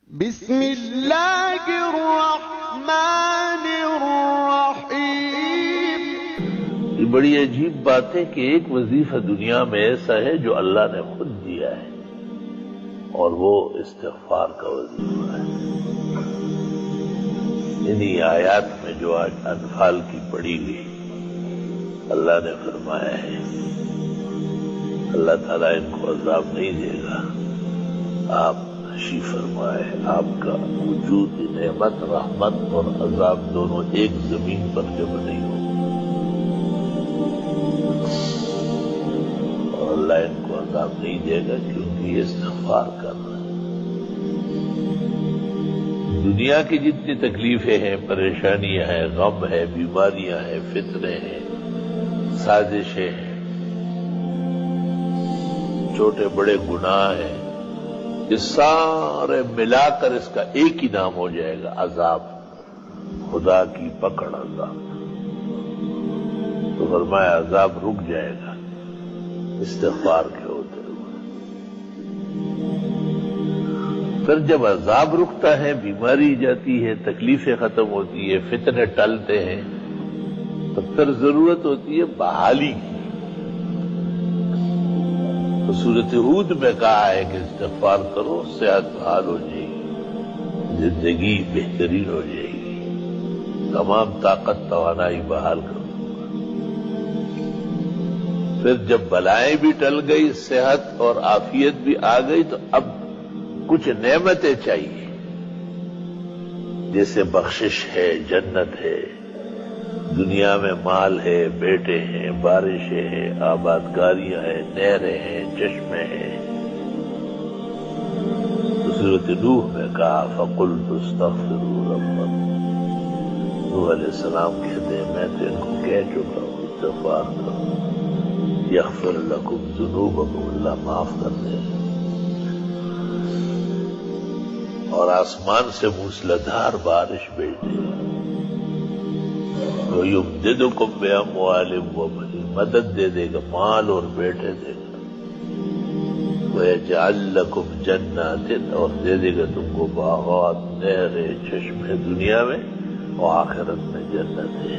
بسم اللہ الرحمن الرحیم۔ یہ بڑی عجیب بات ہے کہ ایک وظیفہ دنیا میں ایسا ہے جو اللہ نے خود دیا ہے، اور وہ استغفار کا وظیفہ ہے۔ انہی آیات میں جو آج انفال کی پڑھی گئی، اللہ نے فرمایا ہے اللہ تعالیٰ ان کو عذاب نہیں دے گا، آپ تشریف فرمائے، آپ کا وجود نعمت رحمت اور عذاب دونوں ایک زمین پر جمع نہیں ہو، اور اللہ ان کو عذاب نہیں دے گا کیونکہ یہ استغفار کر رہا ہے۔ دنیا کی جتنی تکلیفیں ہیں، پریشانیاں ہیں، غم ہے، بیماریاں ہیں، فتنے ہیں، سازشیں ہیں، چھوٹے بڑے گناہ ہیں، یہ سارے ملا کر اس کا ایک ہی نام ہو جائے گا، عذاب، خدا کی پکڑ عذاب۔ تو فرمایا عذاب رک جائے گا استغفار کے ہوتے ہوئے۔ پھر جب عذاب رکتا ہے، بیماری جاتی ہے، تکلیفیں ختم ہوتی ہے، فتنے ٹلتے ہیں، تو پھر ضرورت ہوتی ہے بحالی کی۔ سورۃ ہود میں کہا ہے کہ استغفار کرو، صحت بحال ہو جائے گی، زندگی بہترین ہو جائے گی، تمام طاقت توانائی بحال کرو۔ پھر جب بلائیں بھی ٹل گئی، صحت اور عافیت بھی آ گئی، تو اب کچھ نعمتیں چاہیے، جیسے بخشش ہے، جنت ہے، دنیا میں مال ہے، بیٹے ہیں، بارشیں ہیں، آبادکاریاں ہیں، نہریں ہیں، چشمے ہیں۔ تو سورۃ نوح میں کہا فَقُلْتُ اسْتَغْفِرُوا رَبَّكُمْ، نوح علیہ السلام کہتے ہیں میں تو ان کو کہہ چکا ہوں استغفار کرو، یغفر لکم ذنوبکم، اللہ معاف کر دے، اور آسمان سے موسلادھار بارش بھیج دے، وَيُمْدِدُكُمْ بِأَمْوَالٍ وَبَنِينَ، مدد دے دے گا، مال اور بیٹے دے گا، وَيَجْعَلْ لَكُمْ جَنَّاتٍ، اور دے دے گا تم کو باغات، نہریں، چشمے، دنیا میں اور آخرت میں جنت ہے،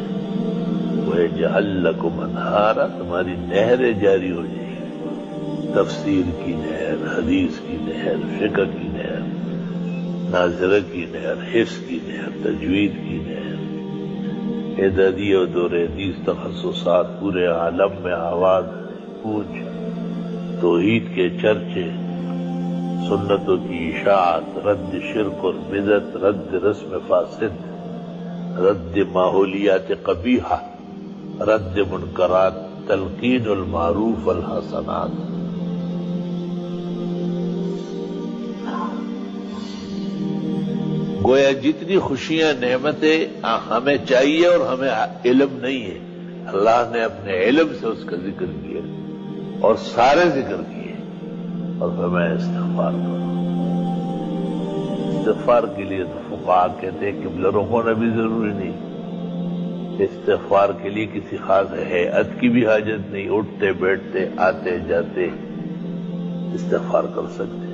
وَيَجْعَلْ لَكُمْ أَنْهَارًا، تمہاری نہریں جاری ہو جائیں گی، تفسیر کی نہر، حدیث کی نہر، فقہ کی نہر، ناظرہ کی نہر، حفظ کی نہر، تجوید کی نہر، اعدادی اور دور حدیث تخصصات، پورے عالم میں آواز گونج، توحید کے چرچے، سنتوں کی اشاعت، رد شرک اور بدعت، رد رسم فاسد، رد ماحولیات قبیحہ، رد منکرات، تلقین المعروف والحسنات۔ گویا جتنی خوشیاں نعمتیں ہمیں چاہیے اور ہمیں علم نہیں ہے، اللہ نے اپنے علم سے اس کا ذکر کیا اور سارے ذکر کیے، اور فرمایا استغفار کرو۔ استغفار کے لیے تو فقہا کہتے ہیں قبلہ رخونا بھی ضروری نہیں، استغفار کے لیے کسی خاص ہیئت کی بھی حاجت نہیں، اٹھتے بیٹھتے آتے جاتے استغفار کر سکتے۔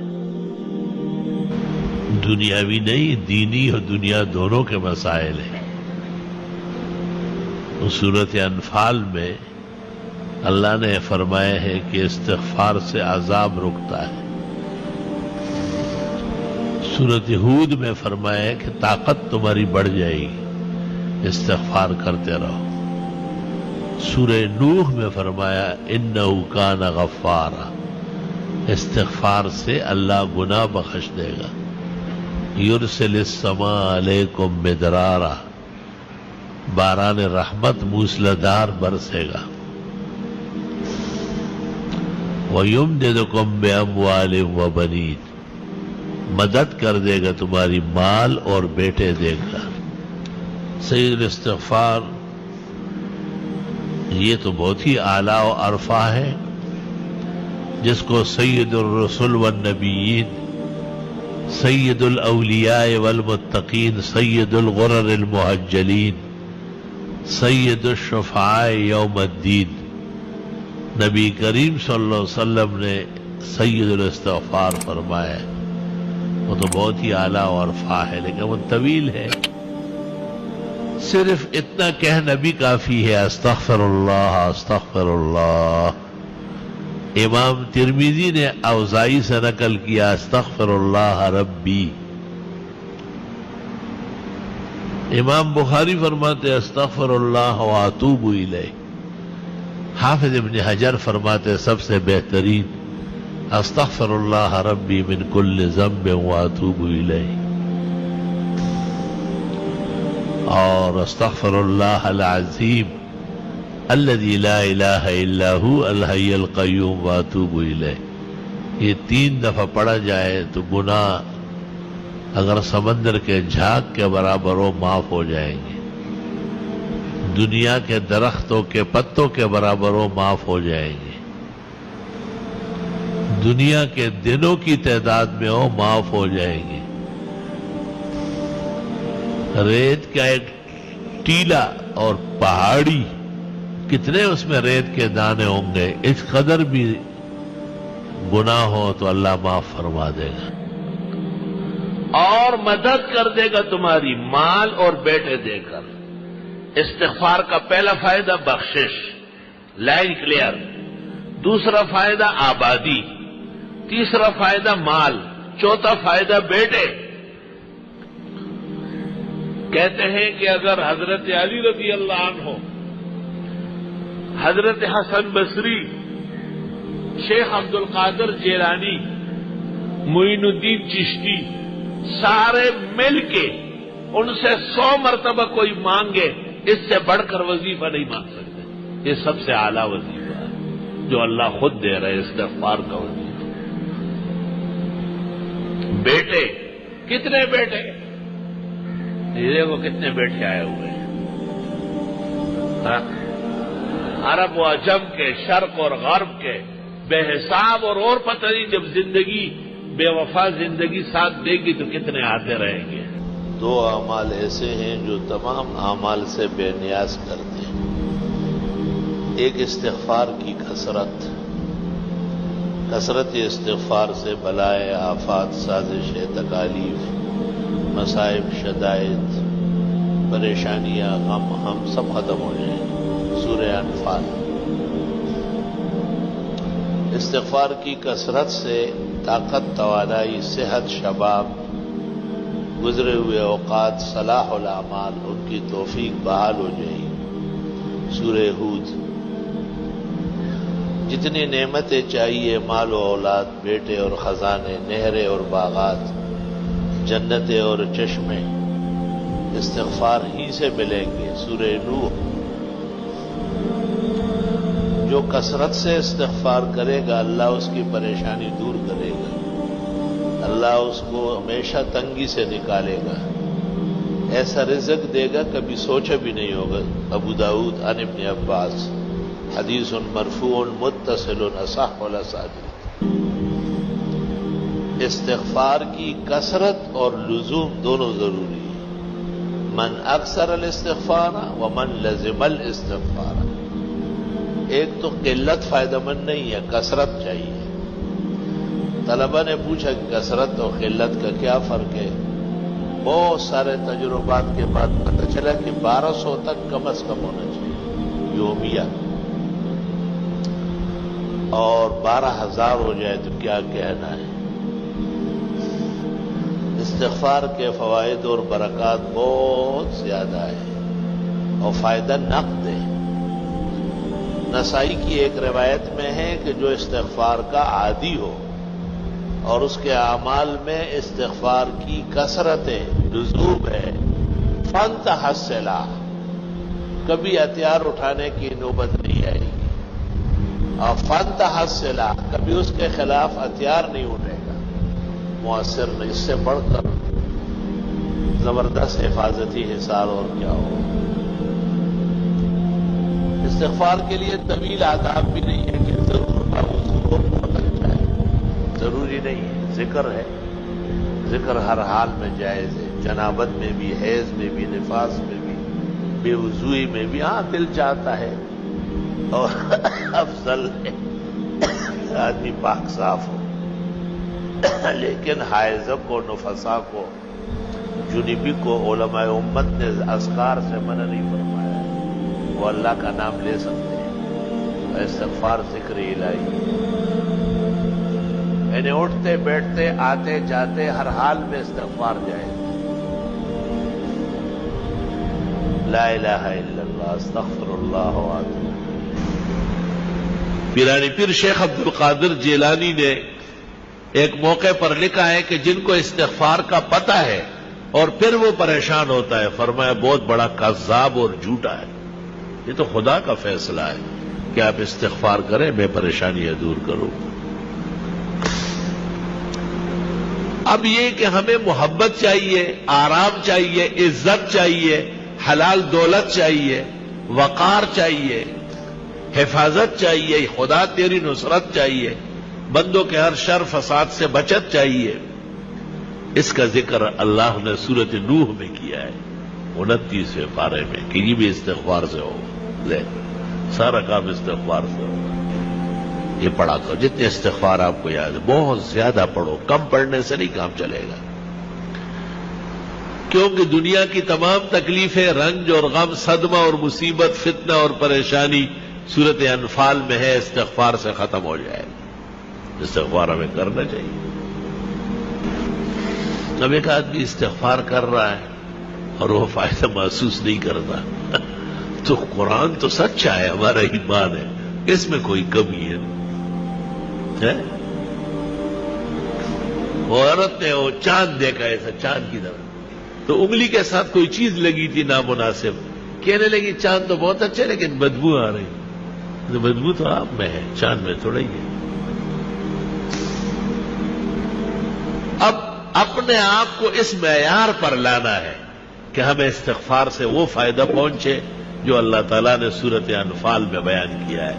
دنیاوی نہیں، دینی اور دنیا دونوں کے مسائل ہیں۔ سورۃ انفال میں اللہ نے فرمایا ہے کہ استغفار سے عذاب رکتا ہے۔ سورۃ ہود میں فرمایا ہے کہ طاقت تمہاری بڑھ جائے گی، استغفار کرتے رہو۔ سورہ نوح میں فرمایا انہ کان غفارا، استغفار سے اللہ گناہ بخش دے گا۔ یرسل السماء علیکم مدرارا، باران رحمت موسلادھار برسے گا۔ وَيُمْدِدُكُمْ بِأَمْوَالٍ وَبَنِينَ، مدد کر دے گا تمہاری، مال اور بیٹے دے گا۔ سید الاستغفار یہ تو بہت ہی اعلیٰ و عرفہ ہے، جس کو سید الرسل والنبیین، سید الاولیاء والمتقین، سید الغرر المحجلین، سید الشفعاء یوم الدین، نبی کریم صلی اللہ علیہ وسلم نے سید الاستغفار فرمایا وہ تو بہت ہی اعلیٰ اور فا ہے، لیکن وہ طویل ہے. صرف اتنا کہنا بھی کافی ہے، استغفر اللہ استغفر اللہ. امام ترمذی نے اوزائی سے نقل کیا استغفر اللہ ربی. امام بخاری فرماتے استغفر اللہ واتوب الیہ. حافظ ابن حجر فرماتے سب سے بہترین استغفر اللہ ربی من کل ذنب واتوب الیہ. اور استغفر اللہ العظیم الذی لا الہ الا هو الحی القیوم واتوب الیہ. یہ 3 دفعہ پڑھا جائے تو گناہ اگر سمندر کے جھاگ کے برابر ہو معاف ہو جائیں گے، دنیا کے درختوں کے پتوں کے برابر ہو معاف ہو جائیں گے، دنیا کے دنوں کی تعداد میں ہو معاف ہو جائیں گے. ریت کا ایک ٹیلا اور پہاڑی، کتنے اس میں ریت کے دانے ہوں گے، اس قدر بھی گناہ ہو تو اللہ معاف فرما دے گا اور مدد کر دے گا تمہاری مال اور بیٹے دے کر. استغفار کا پہلا فائدہ بخشش، لائن کلیئر. دوسرا فائدہ آبادی، تیسرا فائدہ مال، چوتھا فائدہ بیٹے. کہتے ہیں کہ اگر حضرت علی رضی اللہ عنہ، حضرت حسن بصری، شیخ عبد القادر جیلانی، معین الدین چشتی، سارے مل کے ان سے 100 مرتبہ کوئی مانگے، اس سے بڑھ کر وظیفہ نہیں مانگ سکتے. یہ سب سے اعلیٰ وظیفہ ہے جو اللہ خود دے رہے، استغفار کا وظیفہ. بیٹے، کتنے بیٹے؟ یہ دیکھو کتنے بیٹے آئے ہوئے ہیں. عرب و عجم کے، شرق اور غرب کے، بے حساب. اور پتہ نہیں جب زندگی بے وفا زندگی ساتھ دے گی تو کتنے آتے رہیں گے. 2 اعمال ایسے ہیں جو تمام اعمال سے بے نیاز کرتے ہیں. ایک استغفار کی کثرت استغفار سے بلائے، آفات، سازشیں، تکالیف، مصائب، شدائد، پریشانیاں، غم ہم سب ختم ہو جائیں. سورہ انفال. استغفار کی کثرت سے طاقت، توانائی، صحت، شباب، گزرے ہوئے اوقات، صلاح الاعمال، ان کی توفیق بحال ہو جائے گی. سورہ ہود. جتنی نعمتیں چاہیے، مال و اولاد، بیٹے اور خزانے، نہریں اور باغات، جنتیں اور چشمے، استغفار ہی سے ملیں گے. سورہ نوح. جو کثرت سے استغفار کرے گا اللہ اس کی پریشانی دور کرے گا، اللہ اس کو ہمیشہ تنگی سے نکالے گا، ایسا رزق دے گا کبھی سوچا بھی نہیں ہوگا. ابو داؤد عن ابن عباس، حدیث مرفوع متصل اصح الاسانید. استغفار کی کثرت اور لزوم دونوں ضروری ہے. من اکثر الاستغفار ومن لزم الاستغفار. ایک تو قلت فائدہ مند نہیں ہے، کثرت چاہیے. طلبہ نے پوچھا کہ کثرت اور قلت کا کیا فرق ہے؟ بہت سارے تجربات کے بعد پتہ چلا کہ 1200 تک کم از کم ہونا چاہیے یومیہ، اور 12,000 ہو جائے تو کیا کہنا ہے. استغفار کے فوائد اور برکات بہت زیادہ ہے اور فائدہ نقد ہے. نسائی کی ایک روایت میں ہے کہ جو استغفار کا عادی ہو اور اس کے اعمال میں استغفار کی کثرت ہے، لزوم ہے، فانتحسلا، کبھی ہتھیار اٹھانے کی نوبت نہیں آئے گی، اور فانتحسلا، کبھی اس کے خلاف ہتھیار نہیں اٹھے گا، مؤثر نہیں. اس سے بڑھ کر زبردست حفاظتی حصار اور کیا ہو. استغفار کے لیے طویل آداب بھی نہیں ہے کہ ضرور ضروری نہیں ہے. ذکر ہے، ذکر ہر حال میں جائز ہے، جنابت میں بھی، حیض میں بھی، نفاس میں بھی، بے وضوئی میں بھی. ہاں دل چاہتا ہے اور افضل ہے آدمی پاک صاف ہو. لیکن حائضہ کو، نفسا کو، جنبی کو علماء امت نے اذکار سے منع نہیں فرمایا ہے۔ وہ اللہ کا نام لے سکتے ہیں، استغفار ذکر الہی، یعنی اٹھتے بیٹھتے آتے جاتے ہر حال میں استغفار جائے۔ لا الہ الا اللہ استغفر اللہ واتوب۔ پیرانی پیر شیخ عبد القادر جیلانی نے ایک موقع پر لکھا ہے کہ جن کو استغفار کا پتہ ہے اور پھر وہ پریشان ہوتا ہے، فرمایا بہت بڑا کذاب اور جھوٹا ہے۔ یہ تو خدا کا فیصلہ ہے کہ آپ استغفار کریں، میں پریشانیاں دور کروں۔ اب یہ کہ ہمیں محبت چاہیے، آرام چاہیے، عزت چاہیے، حلال دولت چاہیے، وقار چاہیے، حفاظت چاہیے، خدا تیری نصرت چاہیے، بندوں کے ہر شر فساد سے بچت چاہیے۔ اس کا ذکر اللہ نے سورۃ نوح میں کیا ہے 29ویں پارے میں کہ یہ بھی استغفار سے ہو، لے سارا کام استغفار سے ہو۔ یہ پڑھا کرو، جتنے استغفار آپ کو یاد ہے بہت زیادہ پڑھو، کم پڑھنے سے نہیں کام چلے گا، کیونکہ دنیا کی تمام تکلیفیں، رنج اور غم، صدمہ اور مصیبت، فتنہ اور پریشانی سورۃ انفال میں ہے، استغفار سے ختم ہو جائے گا۔ استغفار ہمیں کرنا چاہیے۔ اب ایک آدمی استغفار کر رہا ہے اور وہ فائدہ محسوس نہیں کرتا تو قرآن تو سچا ہے، ہمارا ایمان ہے، اس میں کوئی کمی ہے؟ وہ عورت نے وہ چاند دیکھا ایسا چاند کی طرح، تو انگلی کے ساتھ کوئی چیز لگی تھی نامناسب، کہنے لگی چاند تو بہت اچھے لیکن بدبو آ رہی۔ بدبو تو آپ میں ہے، چاند میں تھوڑا ہی ہے۔ اب اپنے آپ کو اس معیار پر لانا ہے کہ ہمیں استغفار سے وہ فائدہ پہنچے جو اللہ تعالیٰ نے سورۃ انفال میں بیان کیا ہے۔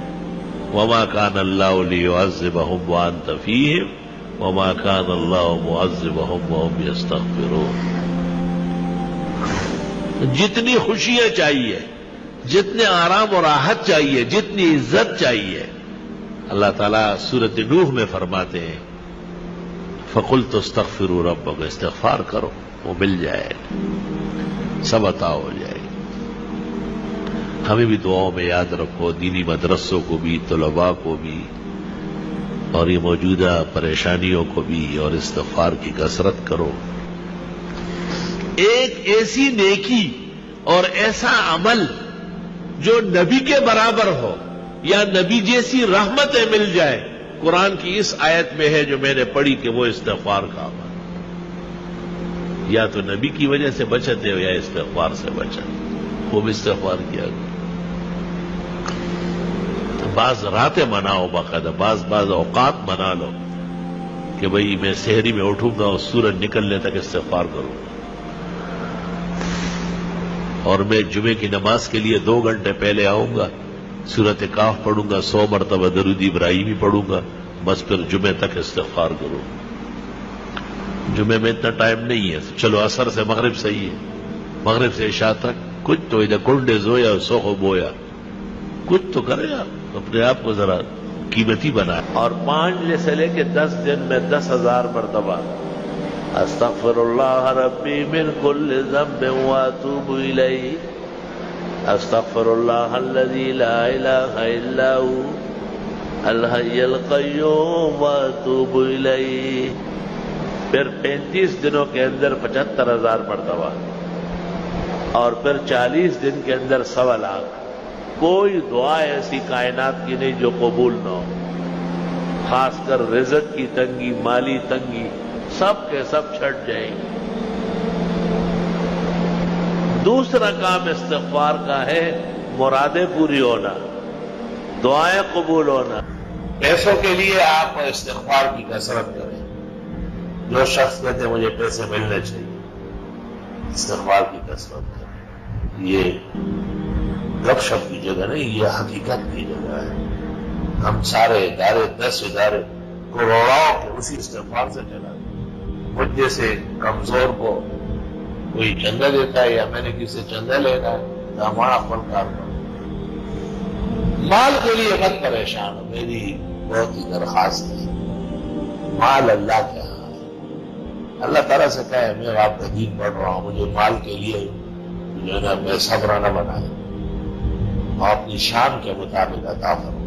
وما كان الله ليعذبهم وانت فيهم وما كان الله معذبهم وهم يستغفرون۔ جتنی خوشیاں چاہیے، جتنے آرام اور راحت چاہیے، جتنی عزت چاہیے، اللہ تعالیٰ سورۃ نوح میں فرماتے ہیں فَقُلْتُ اسْتَغْفِرُوا رَبَّكُمْ، استغفار کرو، وہ مل جائے، سب عطا ہو جائے۔ ہمیں بھی دعاؤں میں یاد رکھو، دینی مدرسوں کو بھی، طلباء کو بھی، اور یہ موجودہ پریشانیوں کو بھی، اور استغفار کی کثرت کرو۔ ایک ایسی نیکی اور ایسا عمل جو نبی کے برابر ہو یا نبی جیسی رحمتیں مل جائے، قرآن کی اس آیت میں ہے جو میں نے پڑھی کہ وہ استغفار کا عمل، یا تو نبی کی وجہ سے بچتے ہو یا استغفار سے بچت، خوب استغفار کیا کرو۔ بعض راتیں مناؤ، باقاعدہ بعض اوقات منا لو کہ بھئی میں سحری میں اٹھوں گا اور سورج نکلنے تک استغفار کروں گا، اور میں جمعے کی نماز کے لیے 2 گھنٹے پہلے آؤں گا، سورۃ کاف پڑھوں گا، 100 مرتبہ درود ابراہیمی پڑھوں گا، بس پھر جمعے تک استغفار کروں۔ جمعے میں اتنا ٹائم نہیں ہے، چلو عصر سے مغرب صحیح ہے، مغرب سے عشاء تک کچھ تو ادھر کنڈے زویا سوخو بویا، کچھ تو کرے آپ، اپنے آپ کو ذرا قیمتی بنائے۔ اور 5 سے لے کے 10 دن میں 10,000 مرتبہ استغفر اللہ ربی من کل ذنب واتوب الیہ، استغفر اللہ الذی لا الہ الا ہو الحی القیوم واتوب الیہ۔ پھر 35 دنوں کے اندر 75,000 مرتبہ، اور پھر 40 دن کے اندر 1,00,000۔ کوئی دعا ایسی کائنات کی نہیں جو قبول نہ ہو، خاص کر رزق کی تنگی، مالی تنگی، سب کے سب چھٹ جائیں گے۔ دوسرا کام استغفار کا ہے مرادیں پوری ہونا، دعائیں قبول ہونا۔ پیسوں کے لیے آپ استغفار کی کثرت کریں۔ جو شخص کہتے ہیں مجھے پیسے ملنے چاہیے، استغفار کی کثرت کریں۔ یہ گپ شپ کی جگہ نہیں، یہ حقیقت کی جگہ ہے۔ ہم سارے ادارے 10 ادارے کروڑوں کے اسی استغفار سے چلا دیں۔ مجھ جیسے کمزور کو کوئی چندہ دیتا ہے یا میں نے کسی سے چندہ لینا ہے تو ہمارا فنکار مال کے لیے مت پریشان ہو، میری بہت ہی درخواست ہے، مال اللہ کے اللہ تعالیٰ سے کہے میں آپ کا دین پڑھ رہا ہوں، مجھے مال کے لیے جو ہے نا پیسہ بنانا بنائے، آپ اپنی شان کے مطابق عطا فرمائے۔